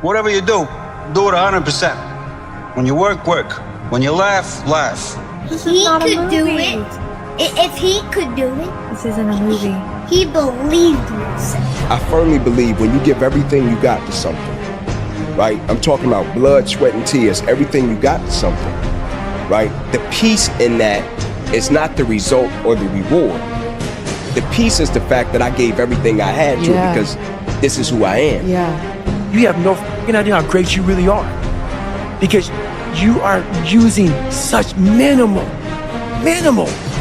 Whatever you do it 100%. When you work, work. When you laugh, laugh. He could do it. If he could do it, This isn't a movie. he believed in himself. I firmly believe when you give everything you got to something, right? I'm talking about blood, sweat, and tears, everything you got to something, right? The peace in that is not the result or the reward. The peace is the fact that I gave everything I had to it because this is who I am. Yeah. You have no f***ing idea how great you really are. Because you are using such minimal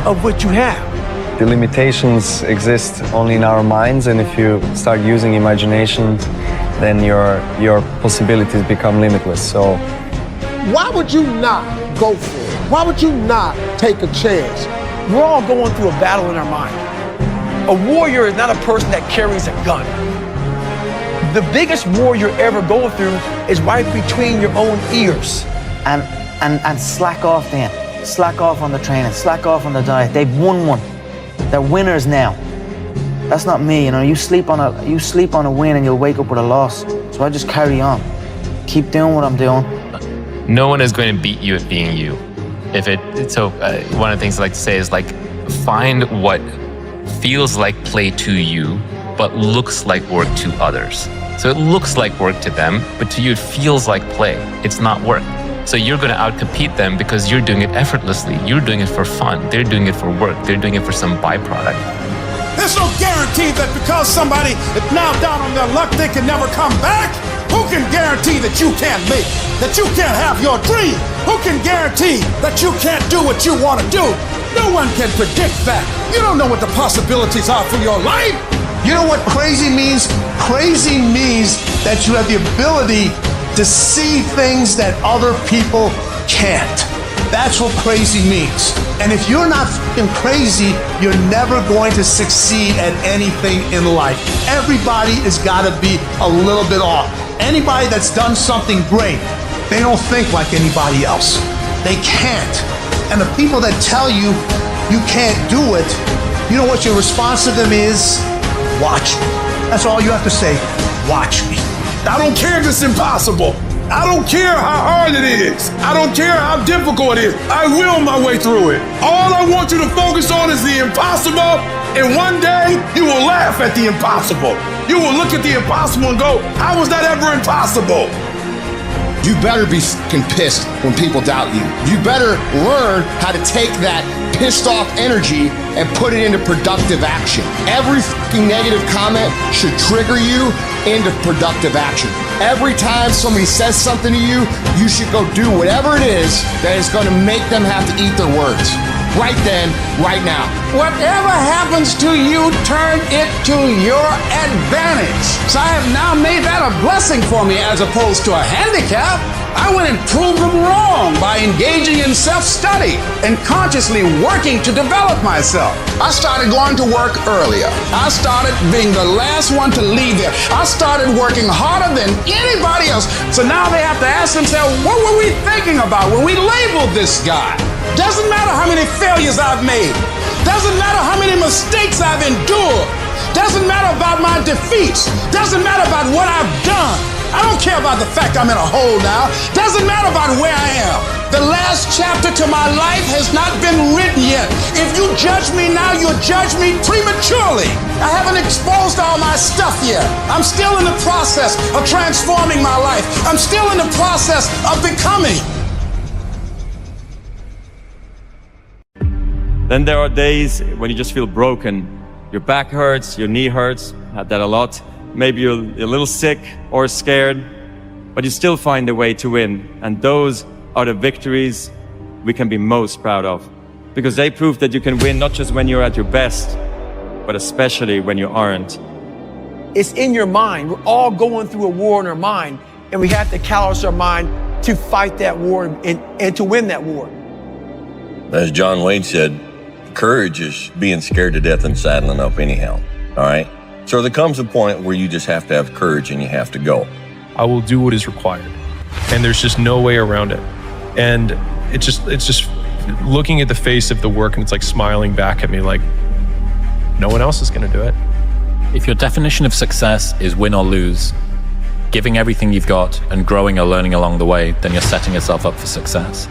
of what you have. The limitations exist only in our minds, and if you start using imagination, then your possibilities become limitless. So why would you not go for it? Why would you not take a chance? We're all going through a battle in our mind. A warrior is not a person that carries a gun. The biggest war you're ever going through is right between your own ears. And slack off then. Slack off on the training, slack off on the diet. They've won one. They're winners now. That's not me, you know. You sleep on a win and you'll wake up with a loss. So I just carry on. Keep doing what I'm doing. No one is going to beat you at being you. One of the things I like to say is like, find what feels like play to you, but looks like work to others. So it looks like work to them, but to you it feels like play. It's not work. So you're going to outcompete them because you're doing it effortlessly. You're doing it for fun. They're doing it for work. They're doing it for some byproduct. There's no guarantee that because somebody is now down on their luck, they can never come back. Who can guarantee that you can't make, that you can't have your dream? Who can guarantee that you can't do what you want to do? No one can predict that. You don't know what the possibilities are for your life. You know what crazy means? Crazy means that you have the ability to see things that other people can't. That's what crazy means. And if you're not fucking crazy, you're never going to succeed at anything in life. Everybody has got to be a little bit off. Anybody that's done something great, they don't think like anybody else. They can't. And the people that tell you you can't do it, you know what your response to them is? Watch me. That's all you have to say. Watch me. I don't care if it's impossible. I don't care how hard it is. I don't care how difficult it is. I will my way through it. All I want you to focus on is the impossible, and one day you will laugh at the impossible. You will look at the impossible and go, how was that ever impossible? You better be fucking pissed when people doubt you. You better learn how to take that pissed off energy and put it into productive action. Every fucking negative comment should trigger you into productive action. Every time somebody says something to you, you should go do whatever it is that is going to make them have to eat their words. Right then, right now. Whatever happens to you, turn it to your advantage. So I have now made that a blessing for me as opposed to a handicap. I went and proved them wrong by engaging in self-study and consciously working to develop myself. I started going to work earlier. I started being the last one to leave there. I started working harder than anybody else. So now they have to ask themselves, what were we thinking about when we labeled this guy? Doesn't matter how many failures I've made. Doesn't matter how many mistakes I've endured. Doesn't matter about my defeats. Doesn't matter about what I've done. I don't care about the fact I'm in a hole now. Doesn't matter about where I am. The last chapter to my life has not been written yet. If you judge me now, you'll judge me prematurely. I haven't exposed all my stuff yet. I'm still in the process of transforming my life. I'm still in the process of becoming. Then there are days when you just feel broken. Your back hurts, your knee hurts, had that a lot. Maybe you're a little sick or scared, but you still find a way to win. And those are the victories we can be most proud of, because they prove that you can win not just when you're at your best, but especially when you aren't. It's in your mind. We're all going through a war in our mind, and we have to callous our mind to fight that war and to win that war. As John Wayne said, courage is being scared to death and saddling up anyhow, all right? So there comes a point where you just have to have courage and you have to go. I will do what is required. And there's just no way around it. And it's just looking at the face of the work, and it's like smiling back at me like, no one else is going to do it. If your definition of success is win or lose, giving everything you've got and growing or learning along the way, then you're setting yourself up for success.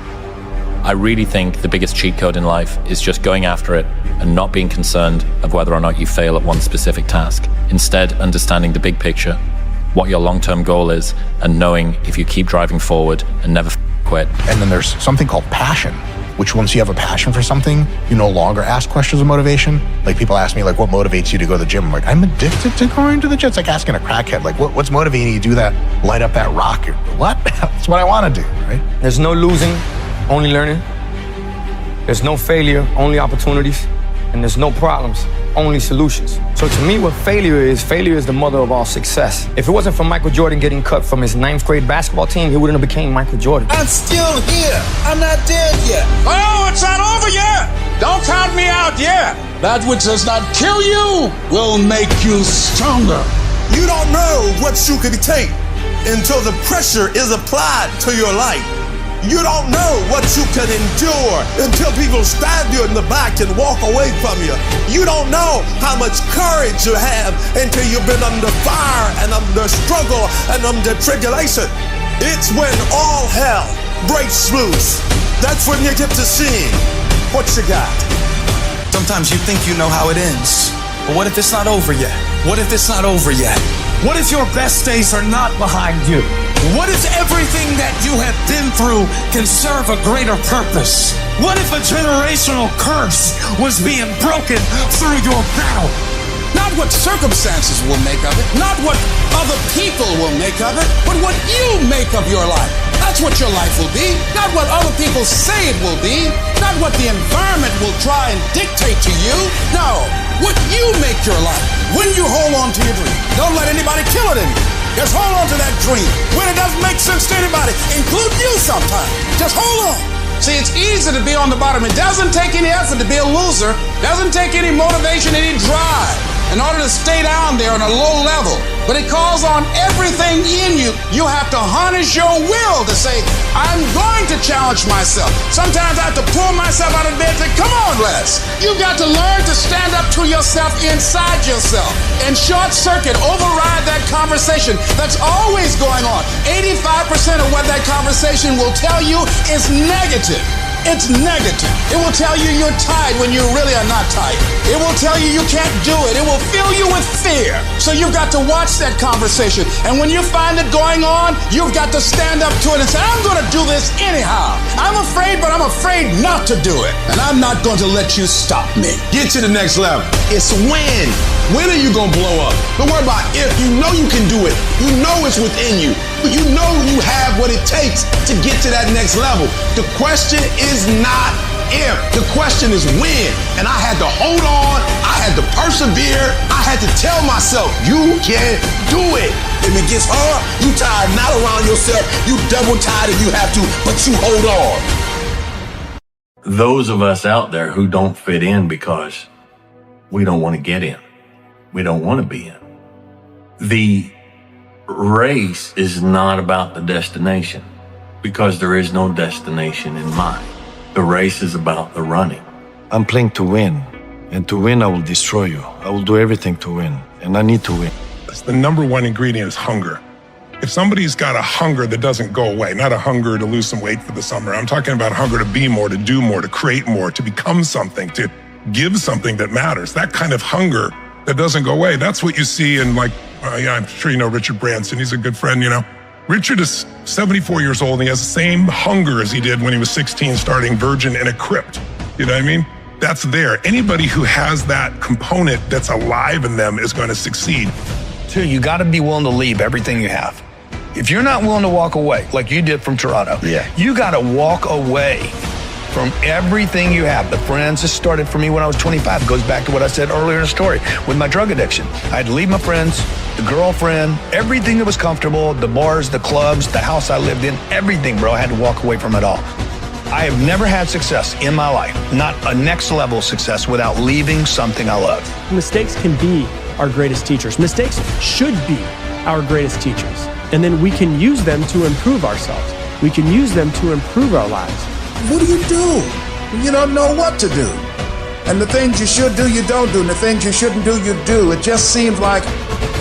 I really think the biggest cheat code in life is just going after it and not being concerned of whether or not you fail at one specific task. Instead, understanding the big picture, what your long-term goal is, and knowing if you keep driving forward and never quit. And then there's something called passion, which once you have a passion for something, you no longer ask questions of motivation. Like people ask me, like, what motivates you to go to the gym? I'm like, I'm addicted to going to the gym. It's like asking a crackhead, like, what's motivating you to do that? Light up that rock. What? That's what I want to do, right? There's no losing, only learning. There's no failure, only opportunities. And there's no problems, only solutions. So to me, what failure is the mother of all success. If it wasn't for Michael Jordan getting cut from his 9th grade basketball team, he wouldn't have became Michael Jordan. I'm still here. I'm not dead yet. Oh, it's not over yet. Don't count me out yet. That which does not kill you will make you stronger. You don't know what you could take until the pressure is applied to your life. You don't know what you can endure until people stab you in the back and walk away from you. You don't know how much courage you have until you've been under fire and under struggle and under tribulation. It's when all hell breaks loose. That's when you get to see what you got. Sometimes you think you know how it ends, but what if it's not over yet? What if it's not over yet? What if your best days are not behind you? What if everything that you have been through can serve a greater purpose? What if a generational curse was being broken through your battle? Not what circumstances will make of it, not what other people will make of it, but what you make of your life. That's what your life will be, not what other people say it will be, not what the environment will try and dictate to you. No, what you make your life. When you hold on to your dream, don't let anybody kill it in you. Just hold on to that dream. When it doesn't make sense to anybody, include you sometimes. Just hold on. See, it's easy to be on the bottom. It doesn't take any effort to be a loser. It doesn't take any motivation, any drive in order to stay down there on a low level. But it calls on everything in you. You have to harness your will to say, I'm going to challenge myself. Sometimes I have to pull myself out of bed and say, come on, Les. You've got to learn to stand up to yourself inside yourself and short circuit, override that conversation that's always going on. 85% of what that conversation will tell you is negative. It's negative. It will tell you you're tired when you really are not tired. It will tell you you can't do it. It will fill you with fear. So you've got to watch that conversation. And when you find it going on, you've got to stand up to it and say, I'm going to do this anyhow. I'm afraid, but I'm afraid not to do it. And I'm not going to let you stop me. Get to the next level. It's when. When are you going to blow up? Don't worry about if. You know you can do it. You know it's within you. You know you have what it takes to get to that next level. The question is not if. The question is when. And I had to hold on. I had to persevere. I had to tell myself, you can do it. If it gets hard, you tired not around yourself. You double tired if you have to, but you hold on. Those of us out there who don't fit in because we don't want to get in. We don't want to be in. The race is not about the destination because there is no destination in mind. The race is about the running. I'm playing to win, and to win I will destroy you. I will do everything to win, and I need to win. The number one ingredient is hunger. If somebody's got a hunger that doesn't go away, not a hunger to lose some weight for the summer, I'm talking about hunger to be more, to do more, to create more, to become something, to give something that matters. That kind of hunger that doesn't go away. That's what you see in I'm sure you know Richard Branson. He's a good friend, you know. Richard is 74 years old and he has the same hunger as he did when he was 16 starting Virgin in a crypt. You know what I mean? That's there. Anybody who has that component that's alive in them is going to succeed. Two, you got to be willing to leave everything you have. If you're not willing to walk away, like you did from Toronto, you got to walk away from everything you have. The friends, this started for me when I was 25. It goes back to what I said earlier in the story with my drug addiction. I had to leave my friends, the girlfriend, everything that was comfortable, the bars, the clubs, the house I lived in, everything, bro. I had to walk away from it all. I have never had success in my life, not a next level success, without leaving something I love. Mistakes can be our greatest teachers. Mistakes should be our greatest teachers. And then we can use them to improve ourselves. We can use them to improve our lives. What do you do when you don't know what to do? And the things you should do, you don't do. And the things you shouldn't do, you do. It just seems like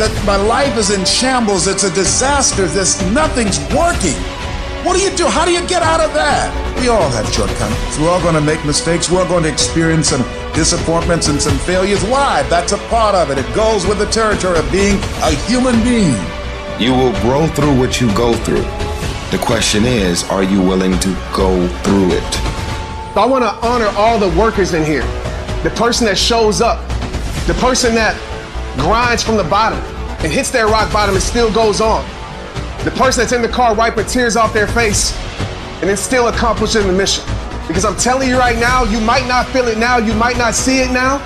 that my life is in shambles, it's a disaster, nothing's working. What do you do? How do you get out of that? We all have shortcomings. We're all going to make mistakes. We're all going to experience some disappointments and some failures. Why? That's a part of it. It goes with the territory of being a human being. You will grow through what you go through. The question is, are you willing to go through it? I want to honor all the workers in here. The person that shows up, the person that grinds from the bottom and hits their rock bottom and still goes on. The person that's in the car wiping tears off their face and then still accomplishing the mission. Because I'm telling you right now, you might not feel it now, you might not see it now,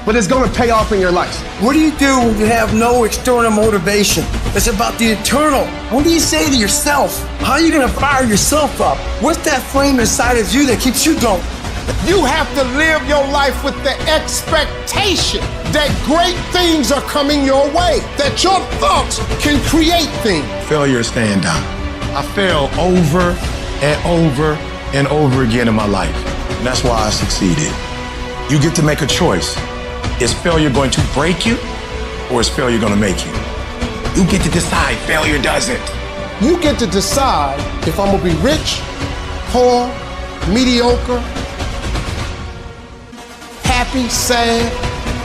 but it's going to pay off in your life. What do you do when you have no external motivation? It's about the internal. What do you say to yourself? How are you going to fire yourself up? What's that flame inside of you that keeps you going? You have to live your life with the expectation that great things are coming your way, that your thoughts can create things. Failure is staying down. I fail over and over and over again in my life. And that's why I succeeded. You get to make a choice. Is failure going to break you, or is failure going to make you? You get to decide. Failure doesn't. You get to decide if I'm gonna be rich, poor, mediocre, happy, sad.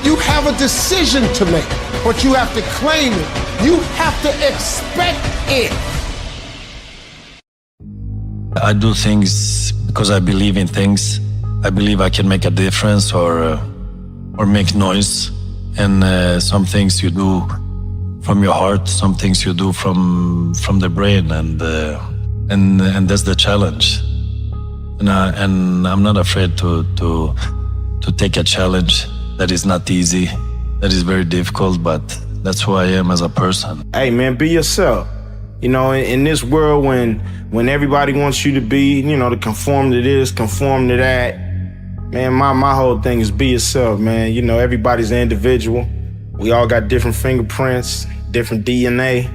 You have a decision to make, but you have to claim it. You have to expect it. I do things because I believe in things. I believe I can make a difference or make noise. And some things you do from your heart, some things you do from the brain, and that's the challenge. And I'm not afraid to take a challenge that is not easy, that is very difficult, but that's who I am as a person. Hey man, be yourself. You know, in this world when everybody wants you to be, you know, to conform to this, conform to that, man, my whole thing is be yourself, man. You know, everybody's an individual. We all got different fingerprints, different DNA.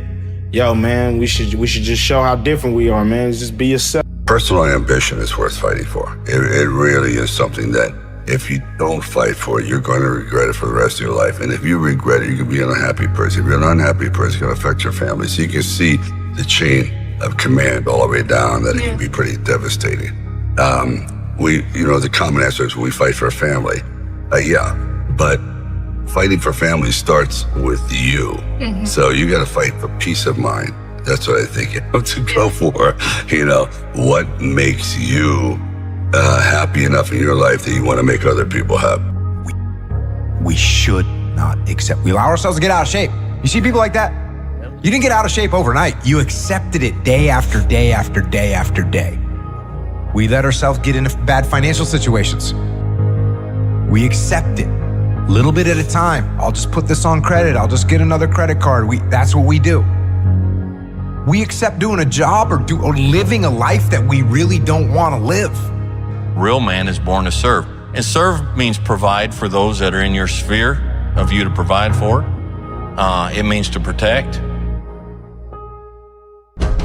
Yo, man, we should just show how different we are, man. Just be yourself. Personal ambition is worth fighting for. It really is something that if you don't fight for it, you're going to regret it for the rest of your life. And if you regret it, you can be an unhappy person. If you're an unhappy person, it's going to affect your family. So you can see the chain of command all the way down, that it can be pretty devastating. The common answer is we fight for a family. But fighting for family starts with you. Mm-hmm. So you got to fight for peace of mind. That's what I think you have to go for. You know, what makes you happy enough in your life that you want to make other people happy? We should not accept. We allow ourselves to get out of shape. You see people like that? You didn't get out of shape overnight. You accepted it day after day after day after day. We let ourselves get into bad financial situations. We accept it, little bit at a time. I'll just put this on credit. I'll just get another credit card. That's what we do. We accept doing a job or living a life that we really don't want to live. Real man is born to serve. And serve means provide for those that are in your sphere of you to provide for. It means to protect.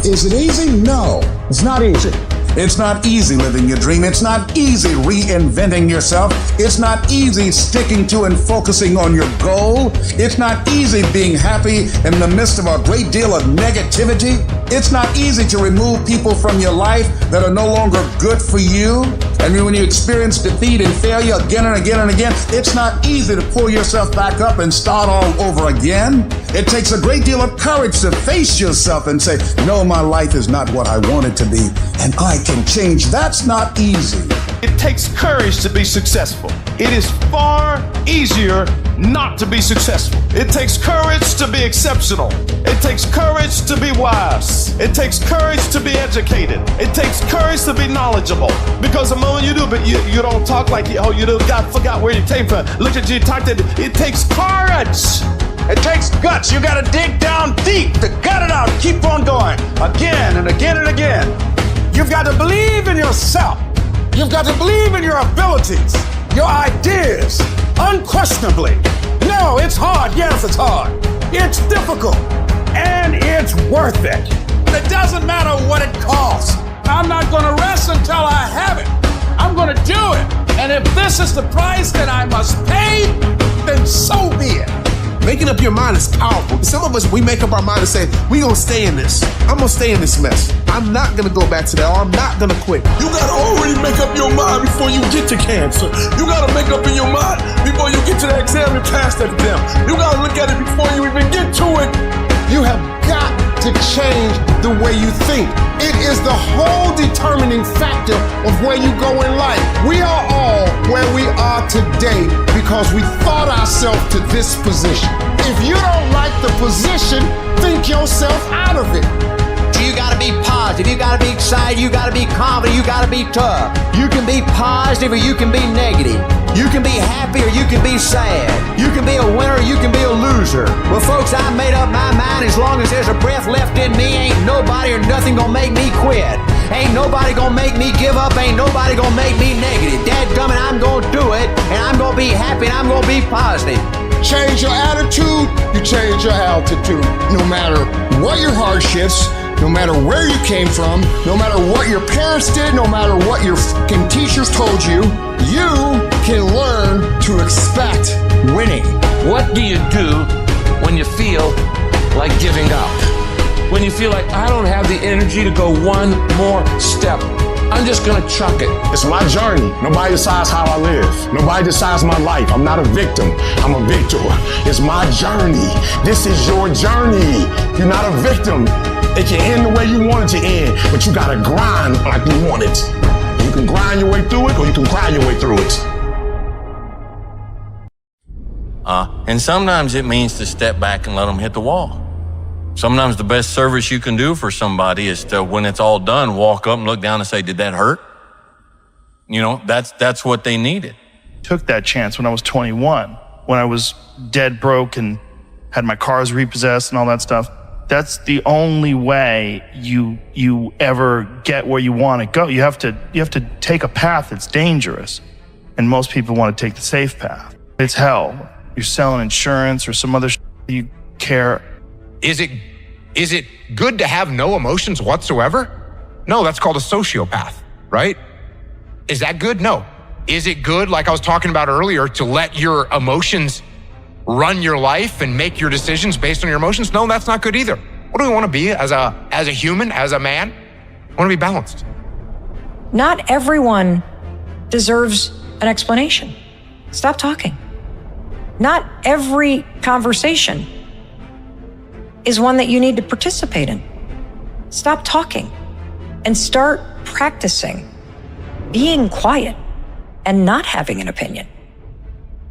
Is it easy? No, it's not easy. It's not easy living your dream. It's not easy reinventing yourself. It's not easy sticking to and focusing on your goal. It's not easy being happy in the midst of a great deal of negativity. It's not easy to remove people from your life that are no longer good for you. And when you experience defeat and failure again and again and again, it's not easy to pull yourself back up and start all over again. It takes a great deal of courage to face yourself and say, no, my life is not what I want it to be, and I can change. That's not easy. It takes courage to be successful. It is far easier not to be successful. It takes courage to be exceptional. It takes courage to be wise. It takes courage to be educated. It takes courage to be knowledgeable. Because the moment you do, but you don't talk like, oh, you forgot where you came from. Look at you, talked it. It takes courage. It takes guts. You got to dig down deep to gut it out. Keep on going again and again and again. You've got to believe in yourself. You've got to believe in your abilities, your ideas, unquestionably. No, it's hard. Yes, it's hard. It's difficult. And it's worth it. It doesn't matter what it costs. I'm not going to rest until I have it. I'm going to do it. And if this is the price that I must pay, then so be it. Making up your mind is powerful. Some of us, we make up our mind and say, we gonna stay in this. I'm gonna stay in this mess. I'm not gonna go back to that, or I'm not gonna quit. You gotta already make up your mind before you get to cancer. You gotta make up in your mind before you get to that exam and pass that exam. You gotta look at it before you even get to it. You have got to change the way you think. It is the whole determining factor of where you go in life. We are all where we are today because we thought ourselves to this position. If you don't like the position, think yourself out of it. You gotta be positive, you gotta be excited, you gotta be confident, you gotta be tough. You can be positive or you can be negative. You can be happy or you can be sad. You can be a winner or you can be a loser. Well, folks, I made up my mind. As long as there's a breath left in me, ain't nobody or nothing gonna make me quit. Ain't nobody gonna make me give up. Ain't nobody gonna make me negative. Dadgummit, I'm gonna do it, and I'm gonna be happy, and I'm gonna be positive. Change your attitude, you change your altitude. No matter what your hardships, no matter where you came from, no matter what your parents did, no matter what your fucking teachers told you, you can learn to expect winning. What do you do when you feel like giving up? When you feel like, I don't have the energy to go one more step. I'm just gonna chuck it. It's my journey. Nobody decides how I live. Nobody decides my life. I'm not a victim. I'm a victor. It's my journey. This is your journey. You're not a victim. It can end the way you want it to end, but you gotta grind like you want it. You can grind your way through it, or you can cry your way through it. And sometimes it means to step back and let them hit the wall. Sometimes the best service you can do for somebody is to, when it's all done, walk up and look down and say, did that hurt? You know, that's what they needed. Took that chance when I was 21, when I was dead broke and had my cars repossessed and all that stuff. That's the only way you ever get where you want to go. You have to take a path that's dangerous. And most people want to take the safe path. It's hell. You're selling insurance or some other you care. Is it good to have no emotions whatsoever? No, that's called a sociopath, right? Is that good? No. Is it good, like I was talking about earlier, to let your emotions run your life and make your decisions based on your emotions? No, that's not good either. What do we want to be as a human, as a man? I want to be balanced. Not everyone deserves an explanation. Stop talking. Not every conversation is one that you need to participate in. Stop talking and start practicing being quiet and not having an opinion.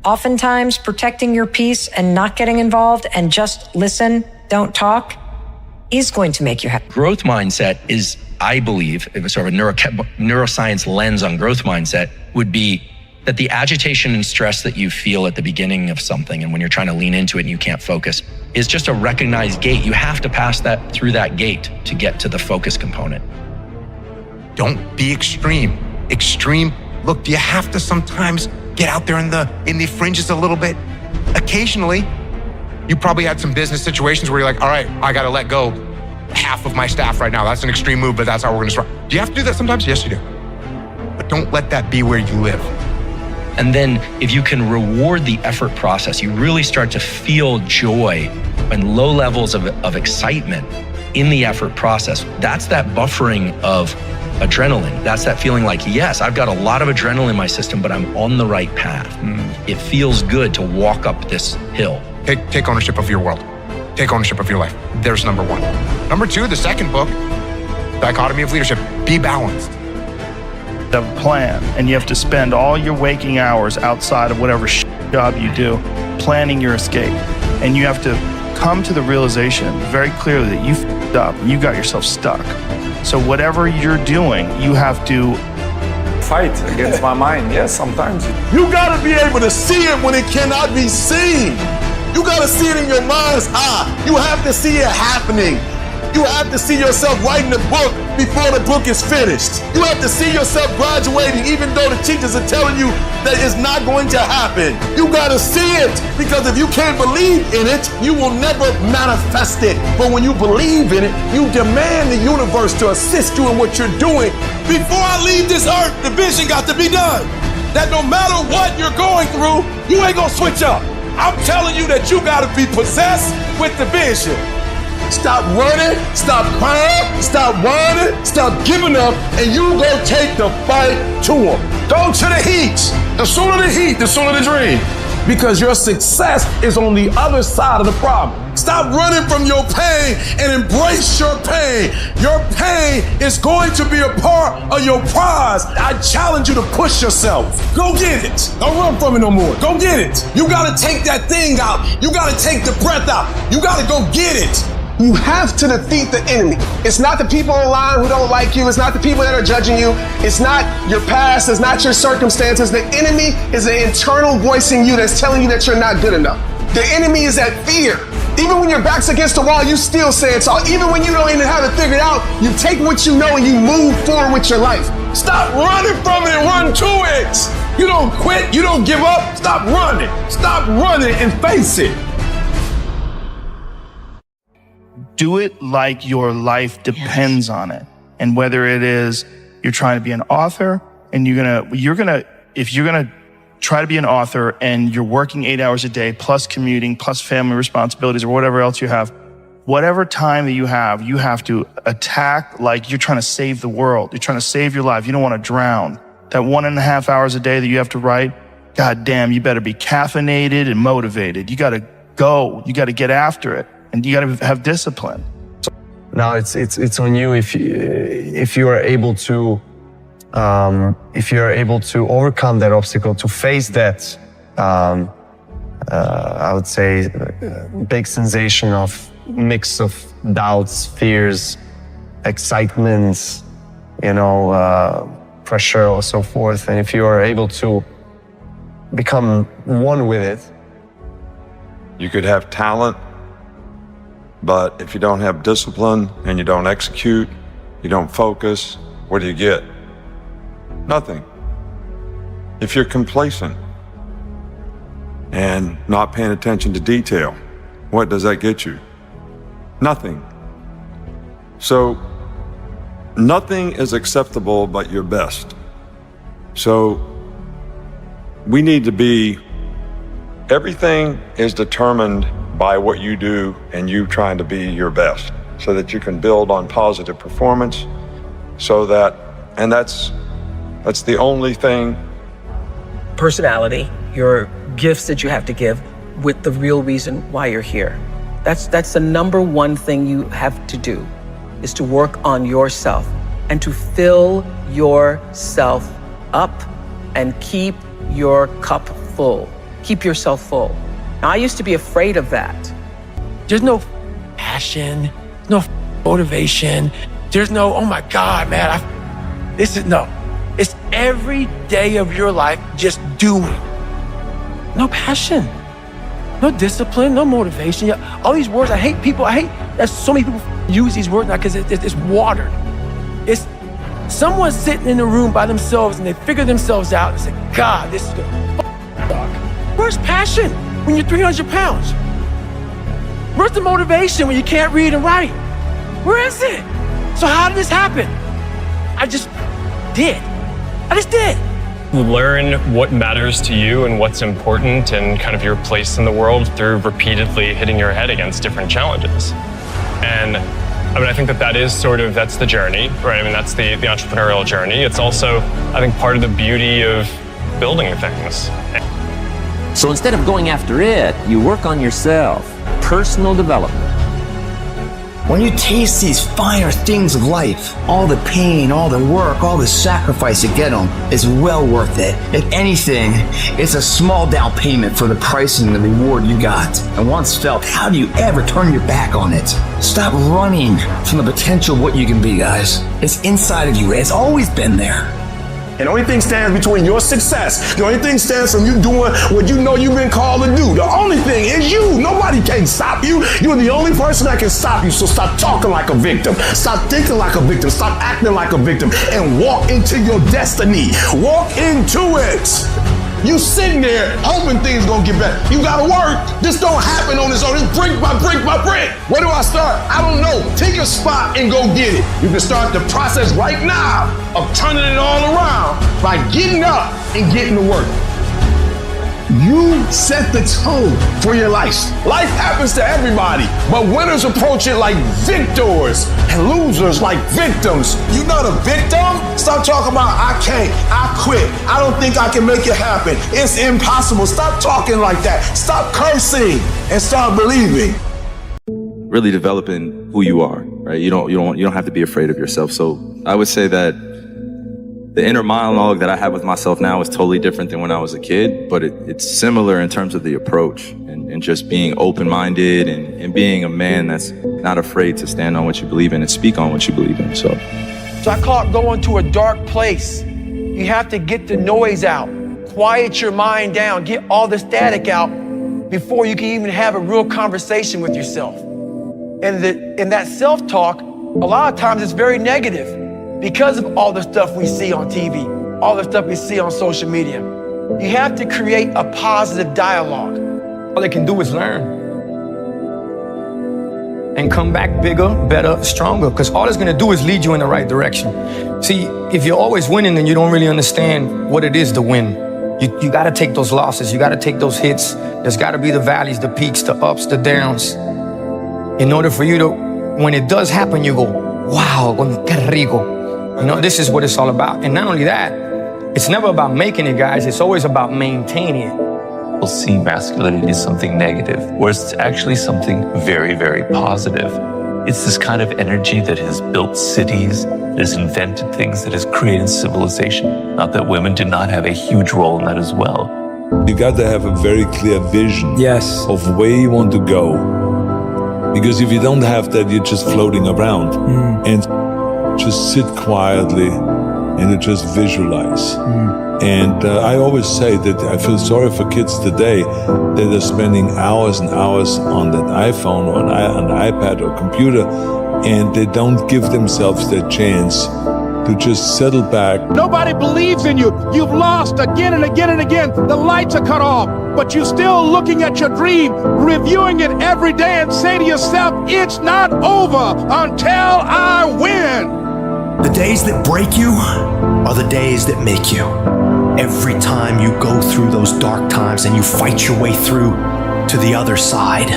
Oftentimes, protecting your peace and not getting involved and just listen, don't talk, is going to make you happy. Growth mindset is, I believe, sort of a neuroscience lens on growth mindset would be that the agitation and stress that you feel at the beginning of something and when you're trying to lean into it and you can't focus is just a recognized gate. You have to pass through that gate to get to the focus component. Don't be extreme. Extreme, look, do you have to sometimes get out there in the fringes a little bit? Occasionally, you probably had some business situations where you're like, all right, I gotta let go half of my staff right now. That's an extreme move, but that's how we're gonna start. Do you have to do that sometimes? Yes, you do. But don't let that be where you live. And then if you can reward the effort process, you really start to feel joy and low levels of excitement in the effort process. That's that buffering of adrenaline. That's that feeling like, yes, I've got a lot of adrenaline in my system, but I'm on the right path. It feels good to walk up this hill. Take ownership of your world. Take ownership of your life. There's number one. Number two, the second book, Dichotomy of Leadership, be balanced. Have a plan, and you have to spend all your waking hours outside of whatever job you do, planning your escape. And you have to come to the realization very clearly that you f***ed up and you got yourself stuck. So whatever you're doing, you have to fight against my mind. Yes, sometimes. You gotta be able to see it when it cannot be seen. You gotta see it in your mind's eye. You have to see it happening. You have to see yourself writing the book before the book is finished. You have to see yourself graduating even though the teachers are telling you that it's not going to happen. You gotta see it, because if you can't believe in it, you will never manifest it. But when you believe in it, you demand the universe to assist you in what you're doing. Before I leave this earth, the vision got to be done. That no matter what you're going through, you ain't gonna switch up. I'm telling you that you gotta be possessed with the vision. Stop running, stop crying, stop whining, stop giving up, and you go take the fight to them. Go to the heat. The sooner the heat, the sooner the dream. Because your success is on the other side of the problem. Stop running from your pain and embrace your pain. Your pain is going to be a part of your prize. I challenge you to push yourself. Go get it. Don't run from it no more. Go get it. You gotta take that thing out. You gotta take the breath out. You gotta go get it. You have to defeat the enemy. It's not the people online who don't like you. It's not the people that are judging you. It's not your past. It's not your circumstances. The enemy is an internal voice in you that's telling you that you're not good enough. The enemy is that fear. Even when your back's against the wall, you still say it's all. Even when you don't even have it figured out, you take what you know and you move forward with your life. Stop running from it and run to it. You don't quit. You don't give up. Stop running. Stop running and face it. Do it like your life depends on it. And whether it is you're trying to be an author and if you're gonna try to be an author and you're working 8 hours a day plus commuting plus family responsibilities or whatever else you have, whatever time that you have to attack like you're trying to save the world. You're trying to save your life. You don't want to drown. That 1.5 hours a day that you have to write, God damn, you better be caffeinated and motivated. You gotta go. You gotta get after it. And you got to have discipline. Now it's on you if you are able to overcome that obstacle, to face that I would say big sensation of mix of doubts, fears, excitements, pressure or so forth. And if you are able to become one with it, you could have talent. But if you don't have discipline and you don't execute, you don't focus, what do you get? Nothing. If you're complacent and not paying attention to detail, what does that get you? Nothing. So nothing is acceptable but your best. So we need to be, everything is determined by what you do and you trying to be your best so that you can build on positive performance and that's the only thing. Personality, your gifts that you have to give with the real reason why you're here. That's the number one thing you have to do is to work on yourself and to fill yourself up and keep your cup full. Keep yourself full. Now, I used to be afraid of that. There's no passion, no motivation. There's no, oh my God, man, it's every day of your life just doing. No passion, no discipline, no motivation. All these words, I hate that so many people use these words now because it's watered. It's someone sitting in a room by themselves and they figure themselves out and say, God, this is gonna suck. Where's passion? When you're 300 pounds? Where's the motivation when you can't read and write? Where is it? So how did this happen? I just did. Learn what matters to you and what's important and kind of your place in the world through repeatedly hitting your head against different challenges. And I think that's the journey, right? That's the entrepreneurial journey. It's also, I think, part of the beauty of building things. So instead of going after it, you work on yourself. Personal development. When you taste these finer things of life, all the pain, all the work, all the sacrifice to get them is well worth it. If anything, it's a small down payment for the price and the reward you got. And once felt, how do you ever turn your back on it? Stop running from the potential of what you can be, guys. It's inside of you. It's always been there. And the only thing stands between your success, the only thing stands from you doing what you know you've been called to do. The only thing is you. Nobody can stop you. You're the only person that can stop you. So stop talking like a victim. Stop thinking like a victim. Stop acting like a victim and walk into your destiny. Walk into it. You sitting there hoping things gonna get better. You gotta work. This don't happen on its own. It's brick by brick by brick. Where do I start? I don't know. Take a spot and go get it. You can start the process right now of turning it all around by getting up and getting to work. You set the tone for your life. Life happens to everybody, but winners approach it like victors and losers like victims. You're not a victim? Stop talking about I can't, I quit, I don't think I can make it happen. It's impossible. Stop talking like that. Stop cursing and start believing. Really developing who you are, right? You don't have to be afraid of yourself. So I would say that the inner monologue that I have with myself now is totally different than when I was a kid, but it's similar in terms of the approach and just being open-minded and being a man that's not afraid to stand on what you believe in and speak on what you believe in. So I call it going to a dark place. You have to get the noise out, quiet your mind down, get all the static out before you can even have a real conversation with yourself. And that self-talk, a lot of times it's very negative because of all the stuff we see on TV, all the stuff we see on social media. You have to create a positive dialogue. All they can do is learn and come back bigger, better, stronger, because all it's gonna do is lead you in the right direction. See, if you're always winning, then you don't really understand what it is to win. You gotta take those losses, you gotta take those hits. There's gotta be the valleys, the peaks, the ups, the downs. In order for you to, when it does happen, you go, wow, qué rico. You know, this is what it's all about. And not only that, it's never about making it, guys. It's always about maintaining it. We'll see masculinity as something negative, whereas it's actually something very, very positive. It's this kind of energy that has built cities, that has invented things, that has created civilization. Not that women did not have a huge role in that as well. You got to have a very clear vision of where you want to go. Because if you don't have that, you're just floating around. And just sit quietly and you just visualize. And I always say that I feel sorry for kids today that are spending hours and hours on that iPhone or an iPad or computer, and they don't give themselves that chance to just settle back. Nobody believes in you. You've lost again and again and again. The lights are cut off, but you're still looking at your dream, reviewing it every day, and say to yourself, it's not over until I win. The days that break you are the days that make you. Every time you go through those dark times and you fight your way through to the other side,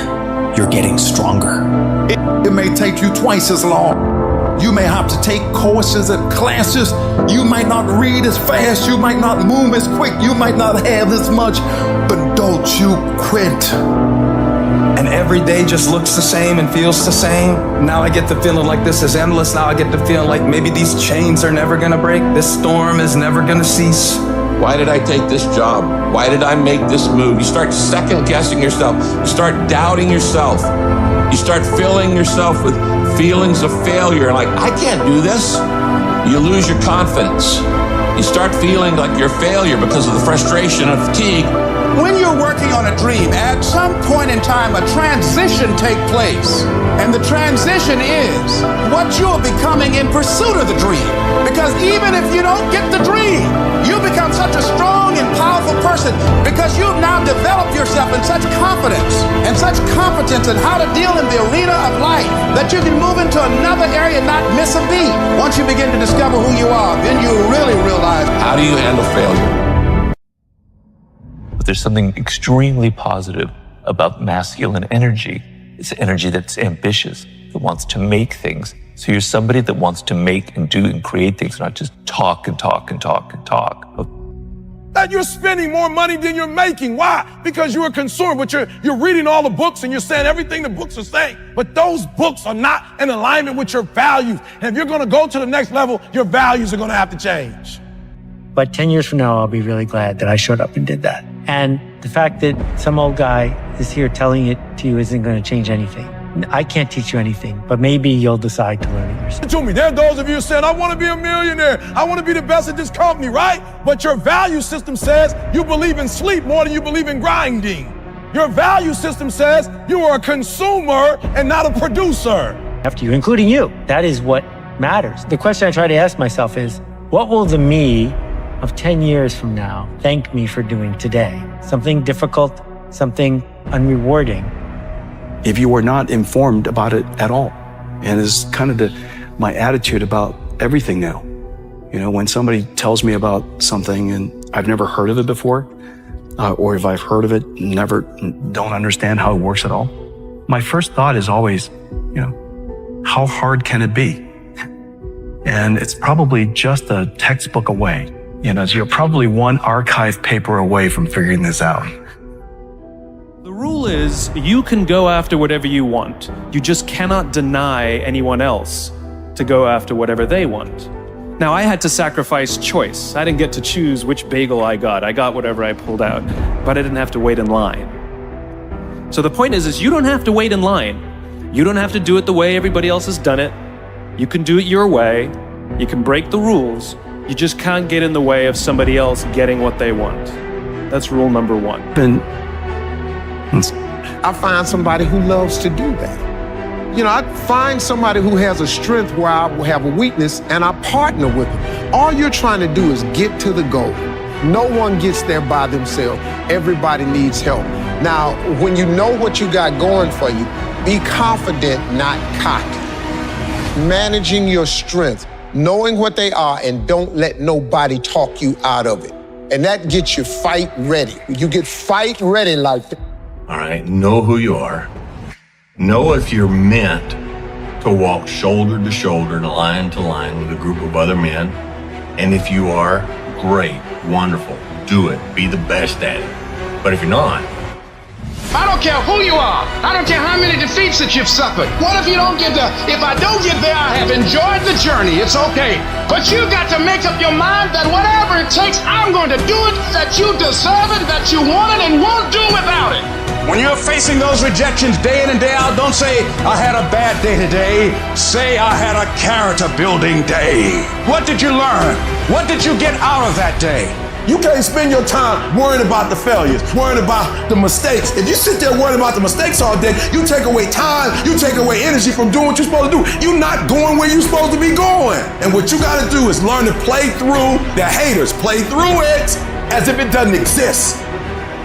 you're getting stronger. It may take you twice as long. You may have to take courses and classes. You might not read as fast. You might not move as quick. You might not have as much, but don't you quit. And every day just looks the same and feels the same. Now I get the feeling like this is endless. Now I get the feeling like maybe these chains are never gonna break. This storm is never gonna cease. Why did I take this job? Why did I make this move? You start second guessing yourself. You start doubting yourself. You start filling yourself with feelings of failure, like, I can't do this. You lose your confidence. You start feeling like you're a failure because of the frustration and fatigue. When you're working on a dream, at some point in time, a transition takes place. And the transition is what you're becoming in pursuit of the dream. Because even if you don't get the dream, you become such a strong and powerful person because you've now developed yourself in such confidence and such competence in how to deal in the arena of life that you can move into another area and not miss a beat. Once you begin to discover who you are, then you really realize. How do you handle failure? But there's something extremely positive about masculine energy. It's energy that's ambitious, that wants to make things. So you're somebody that wants to make and do and create things, not just talk and talk and talk and talk. That you're spending more money than you're making. Why? Because you're a consumer, but you're reading all the books and you're saying everything the books are saying. But those books are not in alignment with your values. And if you're going to go to the next level, your values are going to have to change. But 10 years from now, I'll be really glad that I showed up and did that. And the fact that some old guy is here telling it to you isn't going to change anything. I can't teach you anything, but maybe you'll decide to learn it yourself. To me, there are those of you who said, I want to be a millionaire. I want to be the best at this company, right? But your value system says you believe in sleep more than you believe in grinding. Your value system says you are a consumer and not a producer. After you, including you, that is what matters. The question I try to ask myself is, what will the me of 10 years from now thank me for doing today? Something difficult, something unrewarding. If you were not informed about it at all. And it's kind of my attitude about everything now. You know, when somebody tells me about something and I've never heard of it before, or if I've heard of it, don't understand how it works at all, my first thought is always, how hard can it be? And it's probably just a textbook away. So you're probably one archive paper away from figuring this out. The rule is you can go after whatever you want. You just cannot deny anyone else to go after whatever they want. Now, I had to sacrifice choice. I didn't get to choose which bagel I got. I got whatever I pulled out, but I didn't have to wait in line. So the point is you don't have to wait in line. You don't have to do it the way everybody else has done it. You can do it your way. You can break the rules. You just can't get in the way of somebody else getting what they want. That's rule number one. I find somebody who loves to do that. I find somebody who has a strength where I will have a weakness, and I partner with them. All you're trying to do is get to the goal. No one gets there by themselves. Everybody needs help. Now, when you know what you got going for you, be confident, not cocky. Managing your strength, knowing what they are, and don't let nobody talk you out of it. And that gets you fight ready. You get fight ready like that. All right, know who you are. Know if you're meant to walk shoulder to shoulder and line to line with a group of other men. And if you are, great, wonderful, do it, be the best at it. But if you're not, I don't care who you are. I don't care how many defeats that you've suffered. What if you don't get there? If I don't get there, I have enjoyed the journey. It's okay. But you got to make up your mind that whatever it takes, I'm going to do it, that you deserve it, that you want it, and won't do without it. When you're facing those rejections day in and day out, don't say, I had a bad day today. Say, I had a character building day. What did you learn? What did you get out of that day? You can't spend your time worrying about the failures, worrying about the mistakes. If you sit there worrying about the mistakes all day, you take away time, you take away energy from doing what you're supposed to do. You're not going where you're supposed to be going. And what you got to do is learn to play through the haters. Play through it as if it doesn't exist.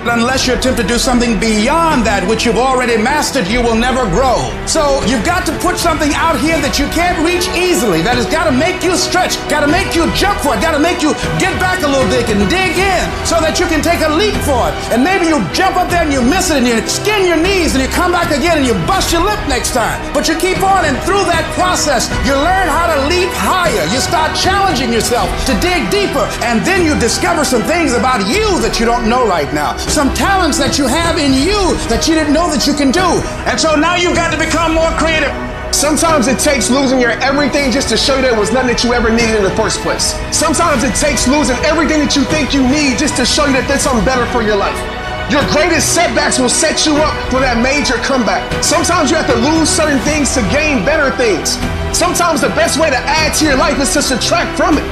Unless you attempt to do something beyond that which you've already mastered, you will never grow. So you've got to put something out here that you can't reach easily, that has got to make you stretch, got to make you jump for it, got to make you get back a little bit and dig in so that you can take a leap for it. And maybe you jump up there and you miss it and you skin your knees and you come back again and you bust your lip next time. But you keep on, and through that process, you learn how to leap higher. You start challenging yourself to dig deeper, and then you discover some things about you that you don't know right now. Some talents that you have in you that you didn't know that you can do. And so now you've got to become more creative. Sometimes it takes losing your everything just to show you there was nothing that you ever needed in the first place. Sometimes it takes losing everything that you think you need just to show you that there's something better for your life. Your greatest setbacks will set you up for that major comeback. Sometimes you have to lose certain things to gain better things. Sometimes the best way to add to your life is to subtract from it.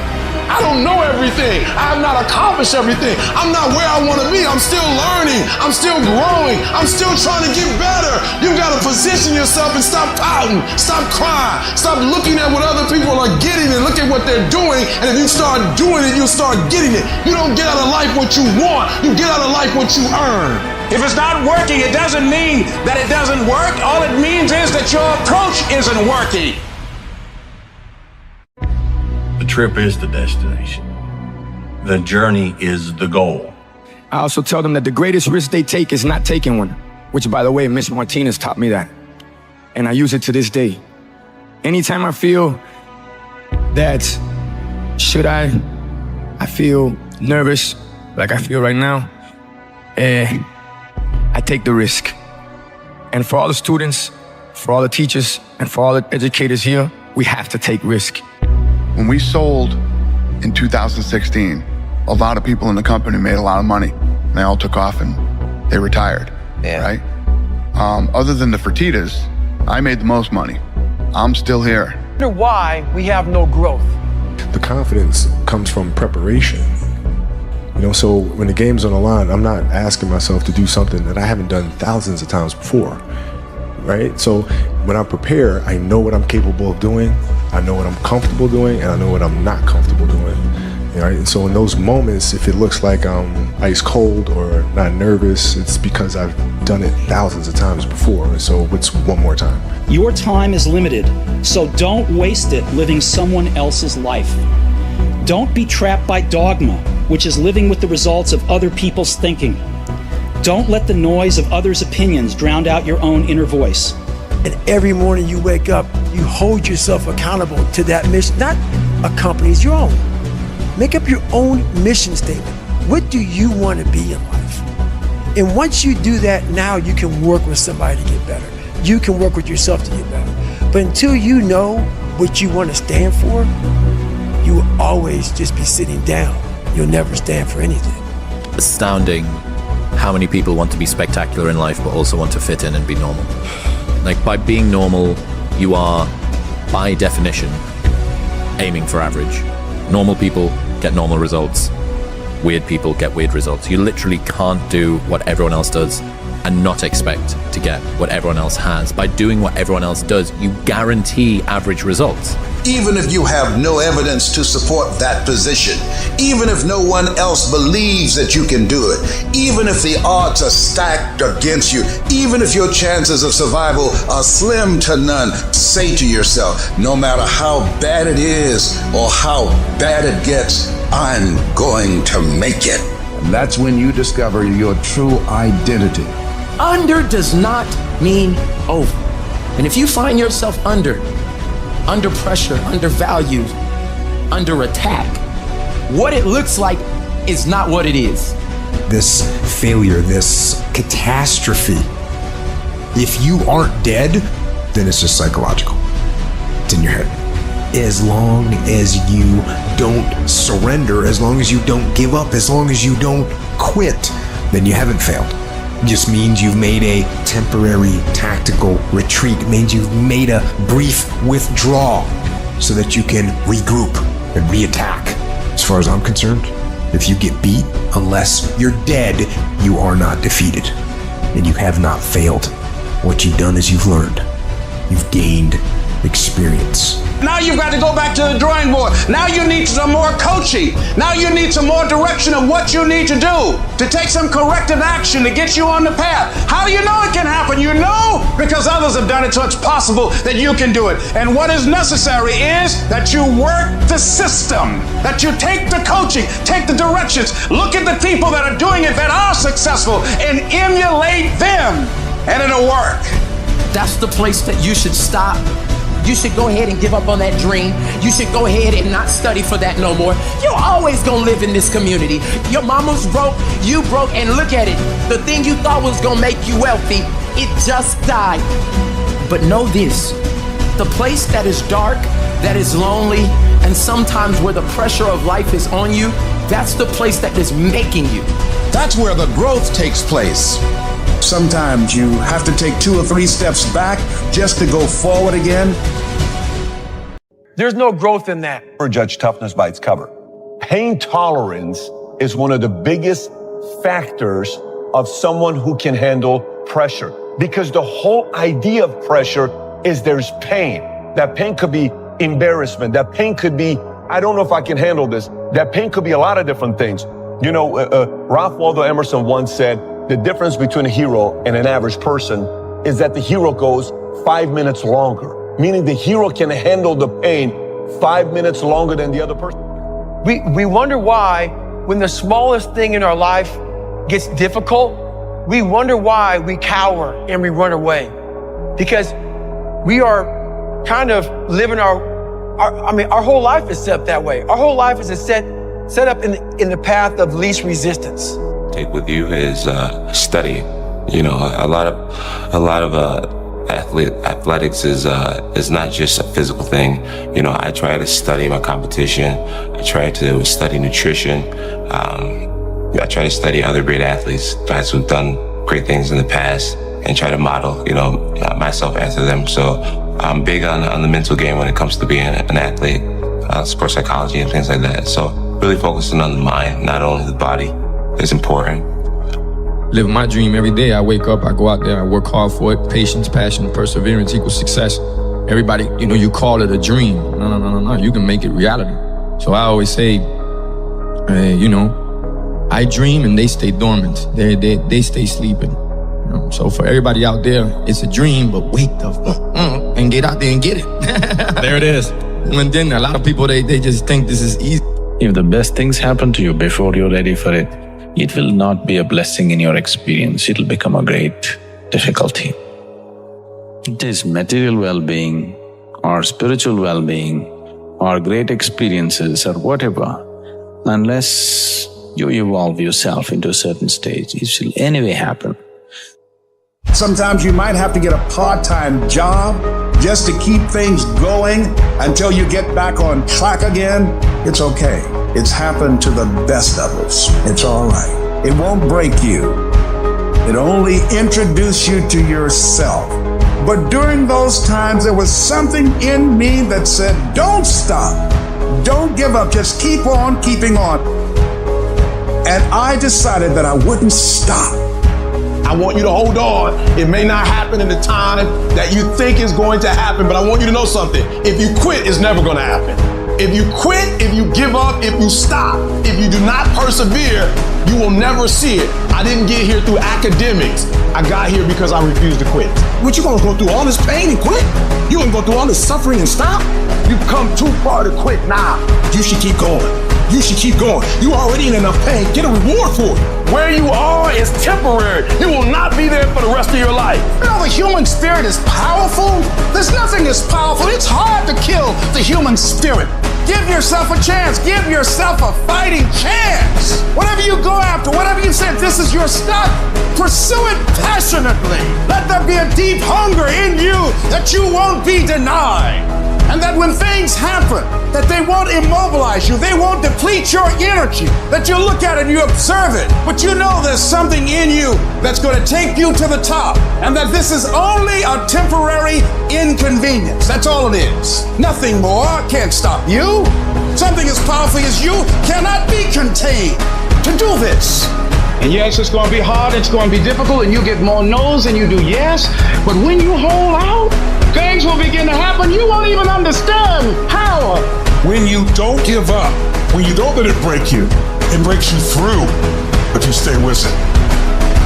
I don't know everything. I have not accomplished everything. I'm not where I want to be. I'm still learning. I'm still growing. I'm still trying to get better. You got to position yourself and stop pouting. Stop crying. Stop looking at what other people are getting and look at what they're doing. And if you start doing it, you'll start getting it. You don't get out of life what you want. You get out of life what you earn. If it's not working, it doesn't mean that it doesn't work. All it means is that your approach isn't working. the trip is the destination. The journey is the goal. I also tell them that the greatest risk they take is not taking one, which, by the way, Miss Martinez taught me that. And I use it to this day. Anytime I feel that, I feel nervous, like I feel right now, I take the risk. And for all the students, for all the teachers, and for all the educators here, we have to take risk. When we sold in 2016, a lot of people in the company made a lot of money. They all took off and they retired, right? Other than the Fertittas, I made the most money. I'm still here. I wonder why we have no growth. The confidence comes from preparation. You know, so when the game's on the line, I'm not asking myself to do something that I haven't done thousands of times before, right? So when I prepare, I know what I'm capable of doing, I know what I'm comfortable doing, and I know what I'm not comfortable doing. Right? And so in those moments, if it looks like I'm ice cold or not nervous, it's because I've done it thousands of times before. And so what's one more time? Your time is limited, so don't waste it living someone else's life. Don't be trapped by dogma, which is living with the results of other people's thinking. Don't let the noise of others' opinions drown out your own inner voice. And every morning you wake up, you hold yourself accountable to that mission, not a company's, your own. Make up your own mission statement. What do you want to be in life? And once you do that, now you can work with somebody to get better. You can work with yourself to get better. But until you know what you want to stand for, you will always just be sitting down. You'll never stand for anything. Astounding how many people want to be spectacular in life but also want to fit in and be normal. Like, by being normal, you are, by definition, aiming for average. Normal people get normal results. Weird people get weird results. You literally can't do what everyone else does and not expect to get what everyone else has. By doing what everyone else does, you guarantee average results. Even if you have no evidence to support that position, even if no one else believes that you can do it, even if the odds are stacked against you, even if your chances of survival are slim to none, say to yourself, no matter how bad it is or how bad it gets, I'm going to make it. And that's when you discover your true identity. Under does not mean over. And if you find yourself under pressure, undervalued, under attack, what it looks like is not what it is. This failure, this catastrophe, if you aren't dead, then it's just psychological. It's in your head. As long as you don't surrender, as long as you don't give up, as long as you don't quit, then you haven't failed. It just means you've made a temporary tactical retreat. It means you've made a brief withdrawal so that you can regroup and reattack. As far as I'm concerned, if you get beat, unless you're dead, you are not defeated. And you have not failed. What you've done is you've learned. You've gained experience. Now you've got to go back to the drawing board. Now you need some more coaching. Now you need some more direction of what you need to do to take some corrective action to get you on the path. How do you know it can happen? You know because others have done it, so it's possible that you can do it. And what is necessary is that you work the system, that you take the coaching, take the directions, look at the people that are doing it, that are successful, and emulate them, and it'll work. That's the place that you should stop. You should go ahead and give up on that dream. You should go ahead and not study for that no more. You're always gonna live in this community. Your mama's broke, you broke, and look at it. The thing you thought was gonna make you wealthy, it just died. But know this, the place that is dark, that is lonely, and sometimes where the pressure of life is on you, that's the place that is making you. That's where the growth takes place. Sometimes you have to take 2 or 3 steps back just to go forward again. There's no growth in that. Or judge toughness by its cover. Pain tolerance is one of the biggest factors of someone who can handle pressure. Because the whole idea of pressure is there's pain. That pain could be embarrassment. That pain could be, I don't know if I can handle this. That pain could be a lot of different things. You know, Ralph Waldo Emerson once said, the difference between a hero and an average person is that the hero goes 5 minutes longer, meaning the hero can handle the pain 5 minutes longer than the other person. We wonder why, when the smallest thing in our life gets difficult, we wonder why we cower and we run away. Because we are kind of living our whole life is set up that way. Our whole life is set up in the path of least resistance. Take with you is study. You know, a lot of athletics is not just a physical thing. You know, I try to study my competition. I try to study nutrition. I try to study other great athletes, guys who've done great things in the past, and try to model, you know, myself after them. So I'm big on the mental game when it comes to being an athlete, sports psychology and things like that. So really focusing on the mind, not only the body. It's important. Living my dream every day. I wake up, I go out there, I work hard for it. Patience, passion, perseverance equals success. Everybody, you know, you call it a dream. No. You can make it reality. So I always say, you know, I dream and they stay dormant. They stay sleeping. You know? So for everybody out there, it's a dream, but wake the fuck up and get out there and get it. There it is. And then a lot of people, they just think this is easy. If the best things happen to you before you're ready for it, it will not be a blessing in your experience. It'll become a great difficulty. It is material well-being or spiritual well-being or great experiences or whatever, unless you evolve yourself into a certain stage, it will anyway happen. Sometimes you might have to get a part-time job just to keep things going until you get back on track again. It's okay. It's happened to the best of us. It's all right. It won't break you. It only introduce you to yourself. But during those times, there was something in me that said, don't stop. Don't give up. Just keep on keeping on. And I decided that I wouldn't stop. I want you to hold on. It may not happen in the time that you think is going to happen, but I want you to know something. If you quit, it's never going to happen. If you quit, if you give up, if you stop, if you do not persevere, you will never see it. I didn't get here through academics. I got here because I refused to quit. What, you gonna go through all this pain and quit? You gonna go through all this suffering and stop? You've come too far to quit now. You should keep going. You should keep going. You already in enough pain. Get a reward for it. Where you are is temporary. You will not be there for the rest of your life. You know, the human spirit is powerful. There's nothing as powerful. It's hard to kill the human spirit. Give yourself a chance. Give yourself a fighting chance. Whatever you go after, whatever you said, this is your stuff, pursue it passionately. Let there be a deep hunger in you that you won't be denied. And that when things happen, that they won't immobilize you, they won't deplete your energy, that you look at it and you observe it, but you know there's something in you that's going to take you to the top, and that this is only a temporary inconvenience. That's all it is. Nothing more can't stop you. Something as powerful as you cannot be contained to do this. And yes, it's going to be hard, it's going to be difficult, and you get more no's than you do yes, but when you hold out, things will begin to happen. You won't even understand how. When you don't give up, when you don't let it break you, it breaks you through, but you stay with it.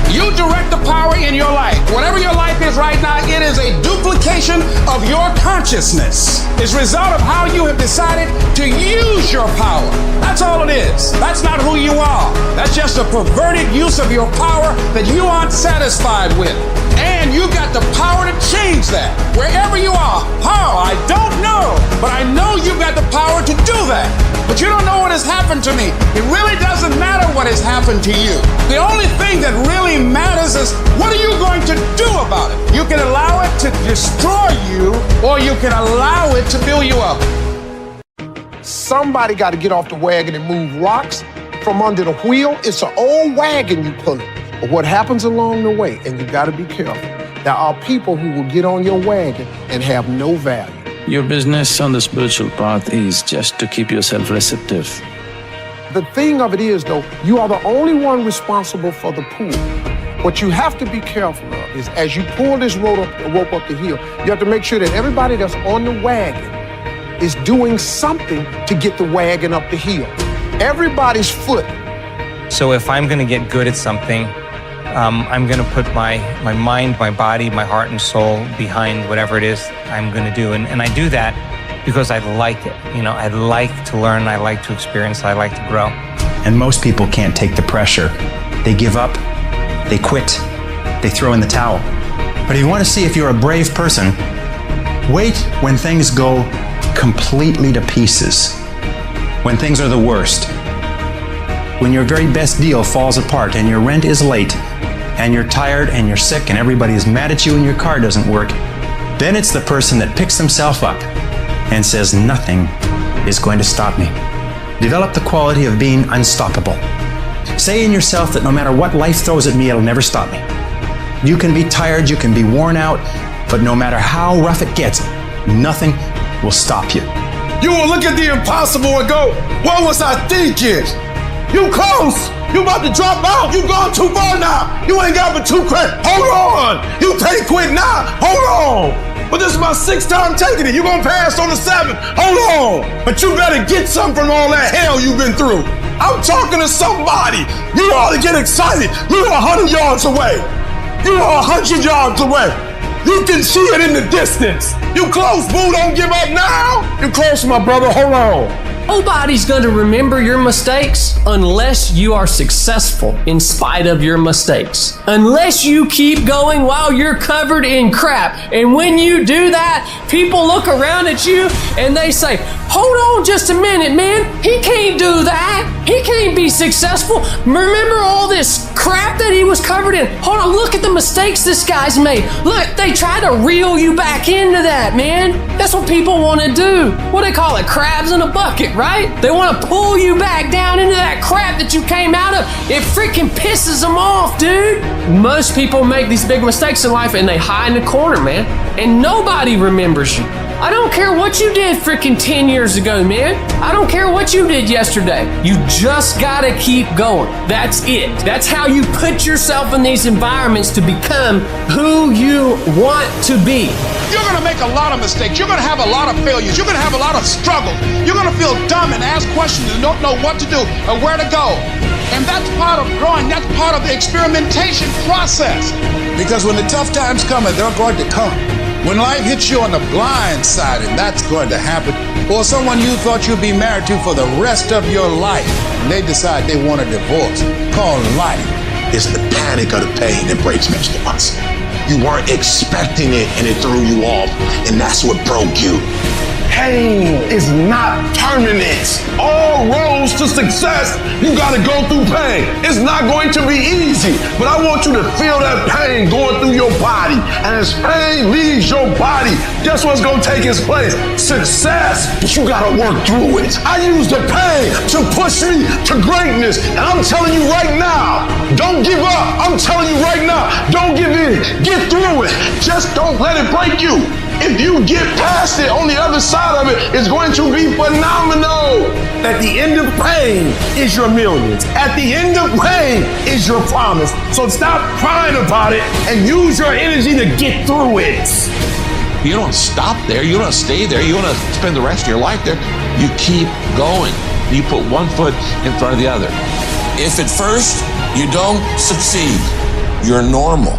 You direct the power in your life. Whatever your life is right now, it is a duplication of your consciousness. It's a result of how you have decided to use your power. That's all it is. That's not who you are. That's just a perverted use of your power that you aren't satisfied with. And you've got the power to change that. Wherever you are, how? I don't know. But I know you've got the power to do that. But you don't know what has happened to me. It really doesn't matter what has happened to you. The only thing that really matters is what are you going to do about it? You can allow it to destroy you, or you can allow it to build you up. Somebody got to get off the wagon and move rocks from under the wheel. It's an old wagon you pulling. But what happens along the way, and you got to be careful, there are people who will get on your wagon and have no value. Your business on the spiritual path is just to keep yourself receptive. The thing of it is, though, you are the only one responsible for the pool. What you have to be careful of is as you pull this rope up the hill, you have to make sure that everybody that's on the wagon is doing something to get the wagon up the hill. Everybody's foot. So if I'm going to get good at something, I'm going to put my mind, my body, my heart and soul behind whatever it is I'm going to do. And I do that because I like it. You know, I like to learn, I like to experience, I like to grow. And most people can't take the pressure. They give up, they quit, they throw in the towel. But if you want to see if you're a brave person, wait when things go completely to pieces. When things are the worst. When your very best deal falls apart and your rent is late and you're tired and you're sick and everybody is mad at you and your car doesn't work, then it's the person that picks himself up and says, nothing is going to stop me. Develop the quality of being unstoppable. Say in yourself that no matter what life throws at me, it'll never stop me. You can be tired, you can be worn out, but no matter how rough it gets, nothing will stop you. You will look at the impossible and go, what was I thinking? You close. You about to drop out. You gone too far now. You ain't got but 2 credits. Hold on. You can't quit now. Hold on. But this is my 6th time taking it. You gonna pass on the 7th. Hold on. But you better get something from all that hell you've been through. I'm talking to somebody. You ought to get excited. You're 100 yards away. You're 100 yards away. You can see it in the distance. You close, boo. Don't give up now. You close, my brother. Hold on. Nobody's going to remember your mistakes unless you are successful in spite of your mistakes. Unless you keep going while you're covered in crap. And when you do that, people look around at you and they say, hold on just a minute, man. He can't do that. He can't be successful. Remember all this crap that he was covered in? Hold on, look at the mistakes this guy's made. Look, they try to reel you back into that, man. That's what people want to do. What do they call it? Crabs in a bucket, right? They want to pull you back down into that crap that you came out of. It freaking pisses them off, dude. Most people make these big mistakes in life and they hide in the corner, man. And nobody remembers you. I don't care what you did freaking 10 years ago, man. I don't care what you did yesterday. You just gotta keep going. That's it. That's how you put yourself in these environments to become who you want to be. You're gonna make a lot of mistakes. You're gonna have a lot of failures. You're gonna have a lot of struggles. You're gonna feel dumb and ask questions and don't know what to do or where to go. And that's part of growing. That's part of the experimentation process. Because when the tough times come, and they're going to come, when life hits you on the blind side, and that's going to happen, or someone you thought you'd be married to for the rest of your life, and they decide they want a divorce, called life, It's the panic of the pain that breaks most of us. You weren't expecting it and it threw you off, and that's what broke you. Pain is not permanent. All roads to success, you gotta go through pain. It's not going to be easy, but I want you to feel that pain going through your body. And as pain leaves your body, guess what's gonna take its place? Success, but you gotta work through it. I use the pain to push me to greatness. And I'm telling you right now, don't give up. I'm telling you right now, don't give in. Get through it. Just don't let it break you. If you get past it, on the other side of it, it's going to be phenomenal. At the end of pain is your millions. At the end of pain is your promise. So stop crying about it and use your energy to get through it. You don't stop there. You don't stay there. You want to spend the rest of your life there. You keep going. You put one foot in front of the other. If at first you don't succeed, you're normal.